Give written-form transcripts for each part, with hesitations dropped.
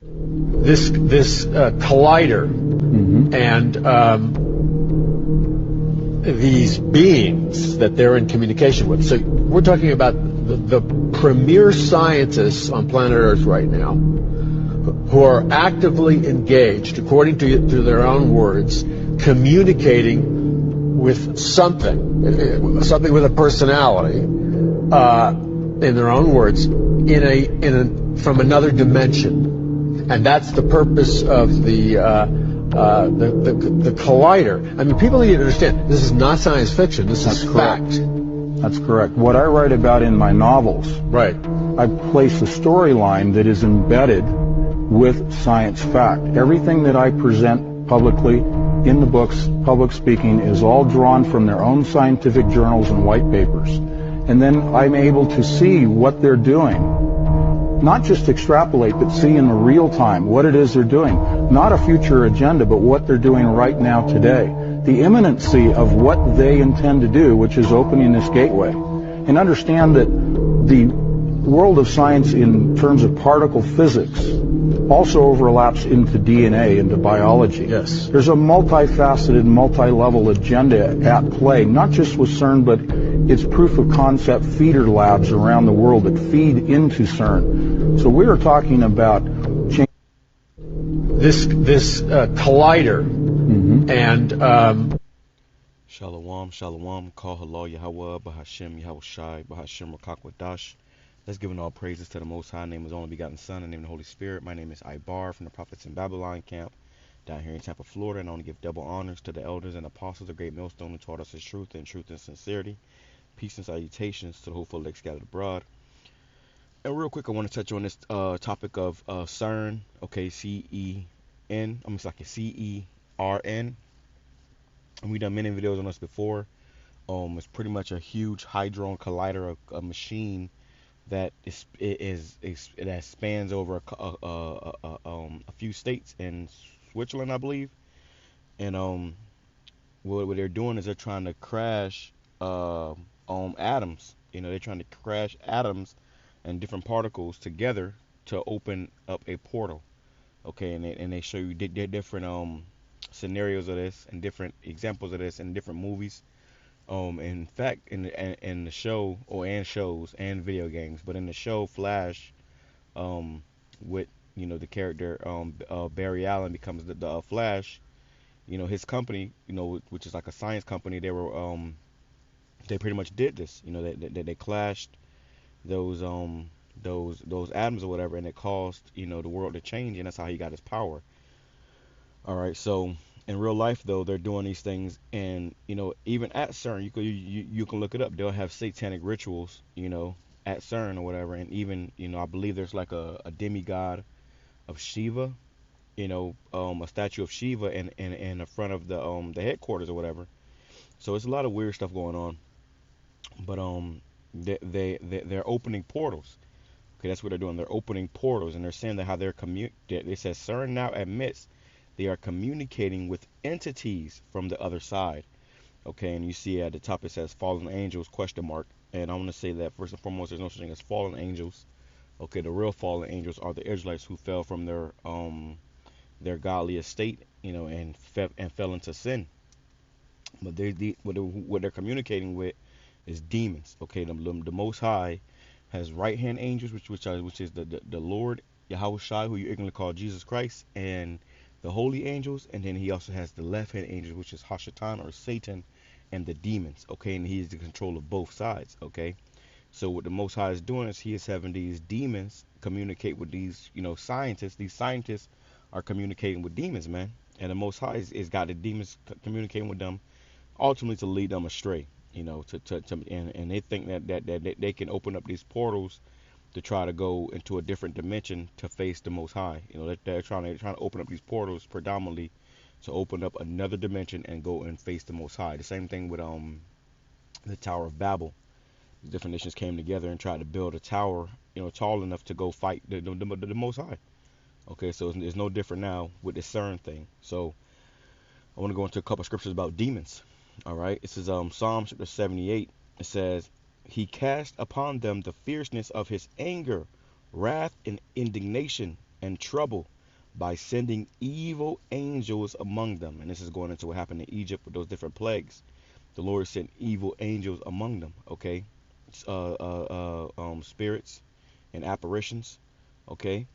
this collider and these beings that they're in communication with. So we're talking about the premier scientists on planet Earth right now who are actively engaged, according to their own words, communicating with something with a personality, in their own words, from another dimension. And that's the purpose of the collider. I mean, people need to understand, this is not science fiction, this is fact. That's correct. What I write about in my novels, right, I place a storyline that is embedded with science fact. Everything that I present publicly in the books, public speaking, is all drawn from their own scientific journals and white papers. And then I'm able to see what they're doing. Not just extrapolate, but see in the real time what it is they're doing. Not a future agenda, but what they're doing right now today. The imminency of what they intend to do, which is opening this gateway. And understand that the world of science in terms of particle physics also overlaps into DNA, into biology. Yes. There's a multifaceted, multi-level agenda at play, not just with CERN, but it's proof of concept feeder labs around the world that feed into CERN. So we are talking about this collider and Shalom, shalom, call halal YAHAWAH, BAHASHAM, YAHAWASHI, BAHASHAM, QADASH. Let's give all praises to the Most High, name of His only begotten Son, and name of the Holy Spirit. My name is Ibar from the Prophets in Babylon camp down here in Tampa, Florida, and I want to give double honors to the elders and apostles of Great Millstone who taught us His truth and sincerity. Peace and salutations to the whole elect scattered abroad. And real quick, I want to touch on this topic of CERN, okay, C-E-N, it's like a C-E-R-N. And we've done many videos on this before. It's pretty much a huge hadron collider, a machine that that spans over a few states in Switzerland, I believe. And what they're doing is they're trying to crash atoms. They're trying to crash atoms and different particles together to open up a portal. Okay, and they show you different scenarios of this and different examples of this in different movies. In fact, in the show, and shows and video games, but in the show Flash, with the character Barry Allen becomes the Flash. His company, which is like a science company, they pretty much did this. They clashed those atoms or whatever, and it caused the world to change, and that's how he got his power. All right, so in real life, though, they're doing these things, and even at CERN, you can look it up. They'll have satanic rituals, at CERN or whatever, and even I believe there's like a demigod of Shiva, a statue of Shiva in the front of the headquarters or whatever. So it's a lot of weird stuff going on, but they're opening portals. Okay, that's what they're doing. They're opening portals, and they're saying that how it says CERN now admits they are communicating with entities from the other side. Okay, and you see at the top it says fallen angels ? And I want to say that first and foremost, there's no such thing as fallen angels. Okay, the real fallen angels are the Israelites who fell from their godly estate, and fell into sin. But what they're communicating with is demons. Okay, the Most High has right hand angels, which is the Lord YAHAWASHI, who you ignorantly call Jesus Christ, and the holy angels, and then he also has the left hand angels, which is Hashatan or Satan, and the demons. Okay, and he is the control of both sides. Okay, so what the Most High is doing is he is having these demons communicate with these scientists. These scientists are communicating with demons, man, and the Most High is got the demons communicating with them, ultimately to lead them astray. And they think that they can open up these portals to try to go into a different dimension to face the Most High. They're trying to open up these portals predominantly to open up another dimension and go and face the Most High. The same thing with the Tower of Babel. The different nations came together and tried to build a tower, tall enough to go fight the Most High. Okay, so it's no different now with the CERN thing. So I want to go into a couple scriptures about demons. All right, this is Psalm chapter 78. It says, "He cast upon them the fierceness of his anger, wrath and indignation and trouble. by sending evil angels among them. And this is going into what happened in Egypt with those different plagues. The Lord sent evil angels among them, okay? Spirits and apparitions, okay?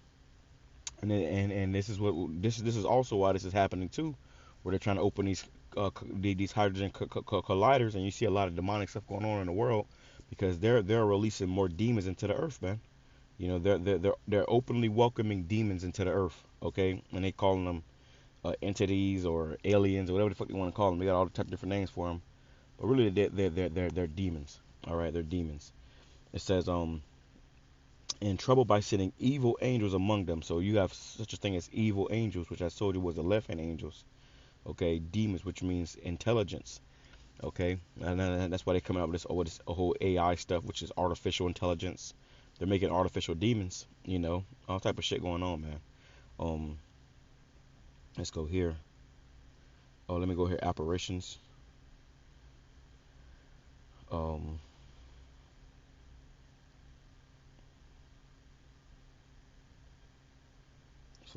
And this is what this is also why this is happening too, where they're trying to open these hydrogen colliders, and you see a lot of demonic stuff going on in the world because they're releasing more demons into the earth, man. You know, they're openly welcoming demons into the earth, okay? And they calling them entities or aliens or whatever the fuck they want to call them. They got all the type of different names for them, but really they're demons. All right, they're demons. It says in trouble by sending evil angels among them. So you have such a thing as evil angels, which I told you was the left-hand angels. Okay, demons, which means intelligence. Okay, and that's why they're coming up with this whole AI stuff, which is artificial intelligence. They're making artificial demons, you know, all type of shit going on, man. Let's go here. Oh, let me go here. Apparitions. So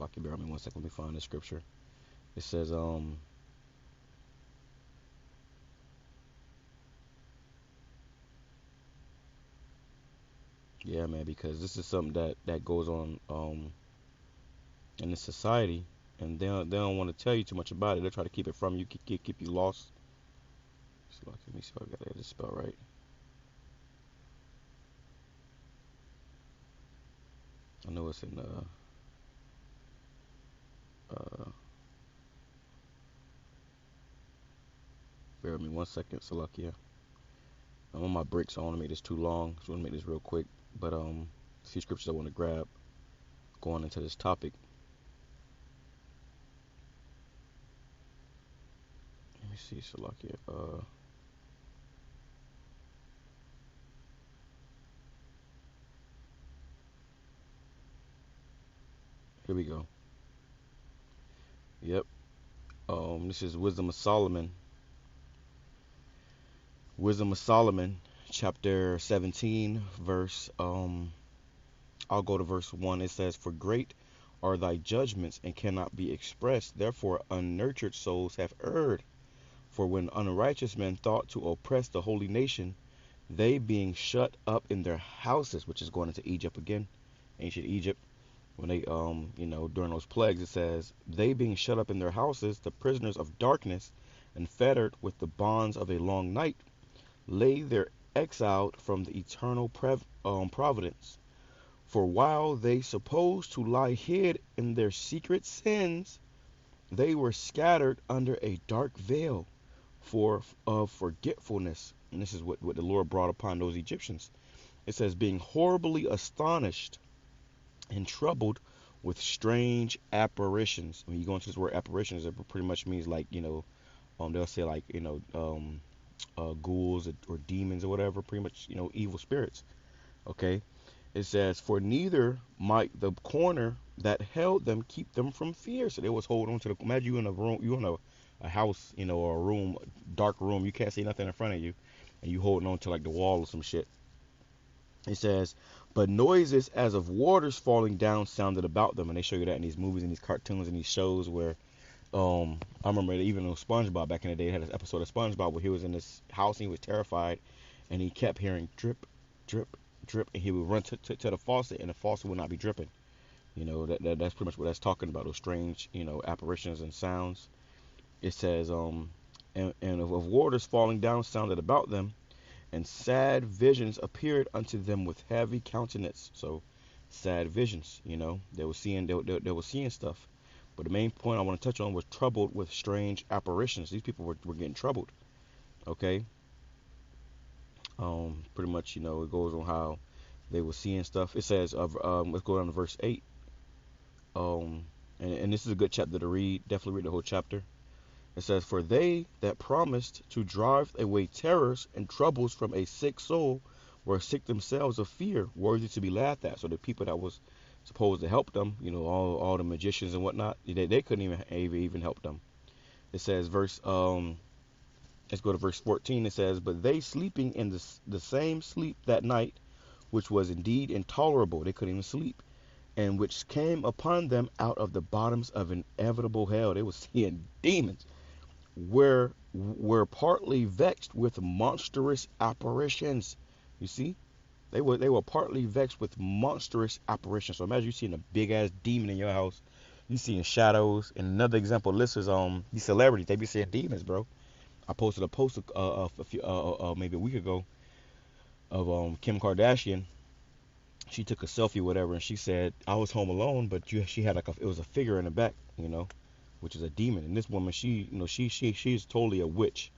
I can bear with me 1 second. Let me find the scripture. It says, yeah, man, because this is something that goes on in the society, and they don't want to tell you too much about it. They try to keep it from you, keep you lost. So let me see if I got this spell right. I know it's in bear with me 1 second, Salakia. I'm on my break, so I don't want to make this too long. So I want to make this real quick. But a few scriptures I want to grab going into this topic. Let me see, Salakia. Here we go. Yep. This is Wisdom of Solomon. Wisdom of Solomon, chapter 17, verse, I'll go to verse 1. It says, "For great are thy judgments and cannot be expressed. Therefore unnurtured souls have erred. For when unrighteous men thought to oppress the holy nation, they being shut up in their houses," which is going into Egypt again, ancient Egypt, when they, during those plagues, it says, "They being shut up in their houses, the prisoners of darkness, and fettered with the bonds of a long night, lay there exiled from the eternal providence. For while they supposed to lie hid in their secret sins, they were scattered under a dark veil of forgetfulness." And this is what the Lord brought upon those Egyptians. It says, "Being horribly astonished and troubled with strange apparitions." When you go into this word apparitions, it pretty much means like, they'll say like, ghouls or demons or whatever, pretty much, evil spirits. Okay. It says, "For neither might the corner that held them keep them from fear." So they was holding on to imagine you in a room, you in a house, or a room, dark room, you can't see nothing in front of you, and you holding on to like the wall or some shit. It says, "But noises as of waters falling down sounded about them." And they show you that in these movies and these cartoons and these shows where, I remember even on SpongeBob back in the day, they had this episode of SpongeBob where he was in this house and he was terrified, and he kept hearing drip, drip, drip, and he would run to the faucet, and the faucet would not be dripping. That's pretty much what that's talking about, those strange, apparitions and sounds. It says, and of waters falling down sounded about them, and sad visions appeared unto them with heavy countenance. So sad visions, they were seeing stuff. But the main point I want to touch on was troubled with strange apparitions. These people were getting troubled. Okay. Pretty much, it goes on how they were seeing stuff. It says, let's go down to verse 8. And this is a good chapter to read. Definitely read the whole chapter. It says, "For they that promised to drive away terrors and troubles from a sick soul were sick themselves of fear, worthy to be laughed at." So the people that was supposed to help them, all the magicians and whatnot, they couldn't even help them. It says, let's go to verse 14. It says, "But they sleeping in the same sleep that night, which was indeed intolerable," they couldn't even sleep, and which came upon them out of the bottoms of inevitable hell. They were seeing demons. Were partly vexed with monstrous apparitions. You see? They were partly vexed with monstrous apparitions. So imagine you seeing a big ass demon in your house. You seeing shadows. And another example, this is these celebrities. They be seeing demons, bro. I posted a post maybe a week ago of Kim Kardashian. She took a selfie, or whatever, and she said, "I was home alone, but she had it was a figure in the back, which is a demon." And this woman, she's totally a witch.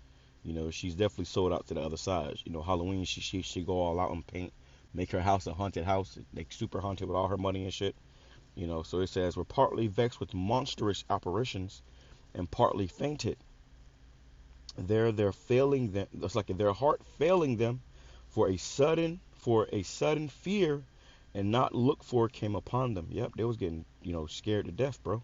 She's definitely sold out to the other side. Halloween, she go all out and paint, make her house a haunted house, like super haunted with all her money and shit. So it says, "We're partly vexed with monstrous apparitions, and partly fainted. They're failing them. It's like their heart failing them, for a sudden fear, and not looked for came upon them." Yep, they was getting scared to death, bro.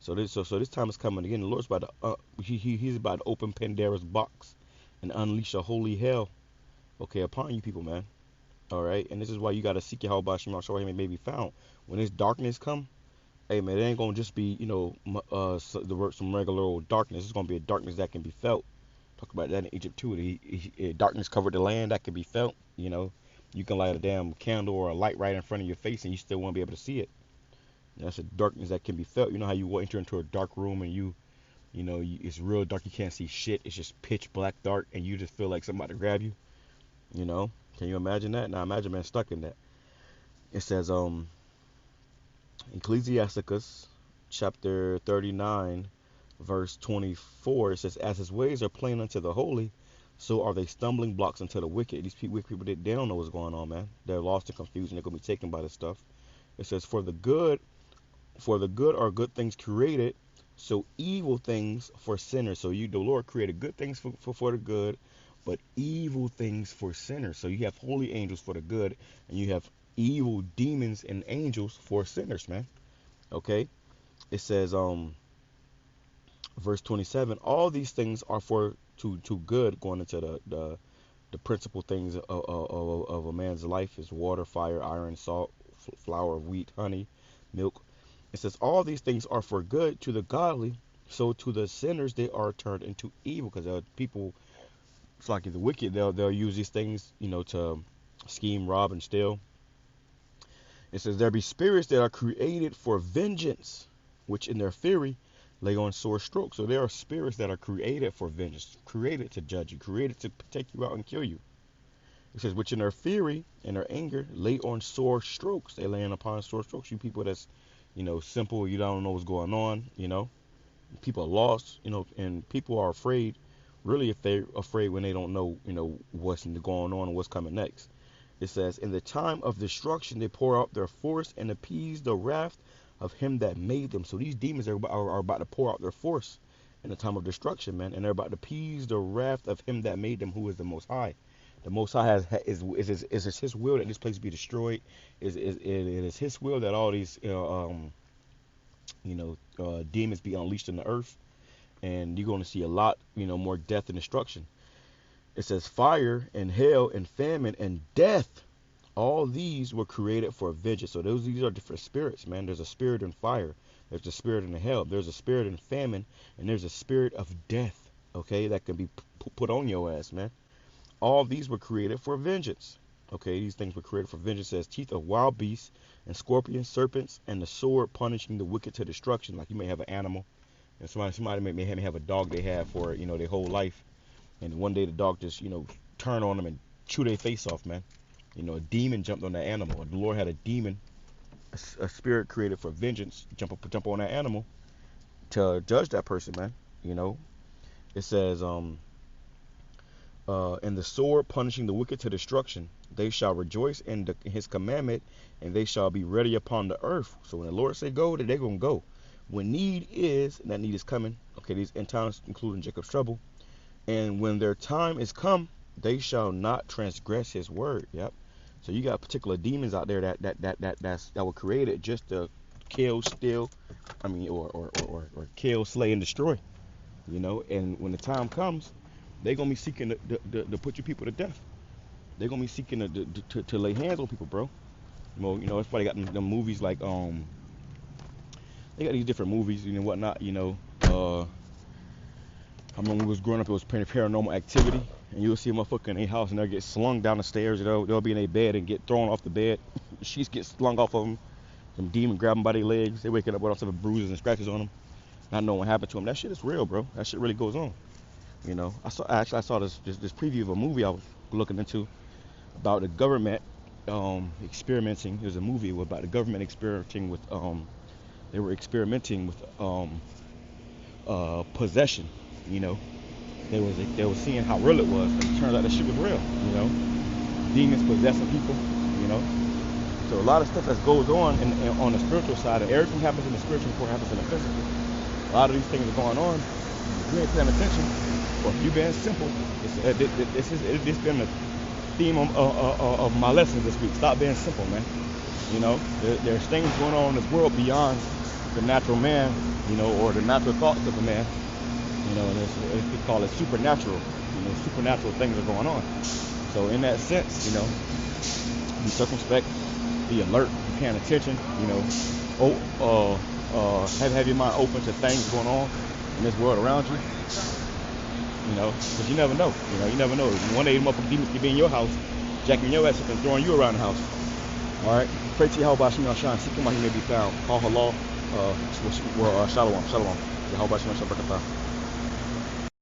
So this time is coming again. The Lord's about to he's about to open Pandora's box and unleash a holy hell, upon you people, man. All right, and this is why you got to seek YAHAWASHI, show him, may be found. When this darkness come, hey man, it ain't gonna just be some regular old darkness. It's gonna be a darkness that can be felt. Talk about that in Egypt too. Darkness covered the land that can be felt. You can light a damn candle or a light right in front of your face and you still won't be able to see it. That's a darkness that can be felt. You know how you enter into a dark room and it's real dark. You can't see shit. It's just pitch black dark, and you just feel like somebody grab you. Can you imagine that? Now imagine being stuck in that. It says Ecclesiasticus chapter 39 verse 24. It says, "As his ways are plain unto the holy, so are they stumbling blocks unto the wicked." These wicked people, they don't know what's going on, man. They're lost and confused, and they're gonna be taken by this stuff. It says, For the good are good things created, so evil things for sinners." So the Lord created good things for the good, but evil things for sinners. So you have holy angels for the good, and you have evil demons and angels for sinners, man. Okay? It says, verse 27, "All these things are for to good," going into the principal things of a man's life is water, fire, iron, salt, flour, wheat, honey, milk. It says, "All these things are for good to the godly, so to the sinners they are turned into evil." Because people, it's like the wicked, they'll use these things, to scheme, rob, and steal. It says, "There be spirits that are created for vengeance, which in their fury lay on sore strokes." So there are spirits that are created for vengeance, created to judge you, created to take you out and kill you. It says, "Which in their fury and their anger lay on sore strokes." They laying upon sore strokes. You people that's, simple, you don't know what's going on, People are lost, and people are afraid, really if they're afraid when they don't know, what's going on and what's coming next. It says, "In the time of destruction they pour out their force and appease the wrath of him that made them." So these demons are about to pour out their force in the time of destruction, man, and they're about to appease the wrath of him that made them, who is the Most High. The Most High is his will that this place be destroyed. It is his will that all these demons be unleashed in the earth, and you're going to see a lot more death and destruction. It says, "Fire and hail and famine and death, all these were created for vengeance." So these are different spirits, man. There's a spirit in fire, there's a spirit in hell, there's a spirit in famine, and there's a spirit of death, that can be put on your ass, man. All these were created for vengeance. These things were created for vengeance. It says, "Teeth of wild beasts and scorpions, serpents, and the sword punishing the wicked to destruction." Like you may have an animal, and somebody may have a dog they have for their whole life, and one day the dog just turn on them and chew their face off, man. A demon jumped on that animal. The Lord had a demon, a spirit created for vengeance, jump on that animal to judge that person, man. It says, "And the sword punishing the wicked to destruction. They shall rejoice in his commandment, and they shall be ready upon the earth." So when the Lord say go, they're going to go. When need is, and that need is coming, these end times including Jacob's trouble. "And when their time is come, they shall not transgress his word." Yep. So you got particular demons out there that were created just to kill, steal, or kill, slay, and destroy. And when the time comes, they're gonna be seeking to put you people to death. They're gonna be seeking to lay hands on people, bro. Well, you know, it's probably got them movies like they got these different movies and whatnot. You know, I remember when we was growing up, it was Paranormal Activity, and you'll see a motherfucker in a house and they'll get slung down the stairs. They'll be in a bed and get thrown off the bed. The sheets get slung off of them. Some demon grab them by their legs. They waking up with all sorts of bruises and scratches on them, not knowing what happened to them. That shit is real, bro. That shit really goes on. You know, I saw this preview of a movie I was looking into about the government experimenting. There's a movie about the government experimenting with they were experimenting with possession. You know, they were seeing how real it was, and it turns out that shit was real. You know, demons possessing people. You know, so a lot of stuff that goes on on the spiritual side, and everything happens in the spiritual before it happens in the physical. A lot of these things are going on. If you ain't paying attention, or if you being simple, it's been the theme of my lessons this week. Stop being simple, man. You know, there's things going on in this world beyond the natural man, you know, or the natural thoughts of a man. You know, and we call it supernatural. You know, supernatural things are going on. So in that sense, you know, be circumspect, be alert, be paying attention. You know, have your mind open to things going on in this world around you. You know, because you never know. You know, you never know. One day, motherfucking demons could be in your house, jacking your ass up and throwing you around the house. All right. Pray to YAHAWASHI, seek him out, he may be found. Call HALAL. Shalom. YAHAWASHI,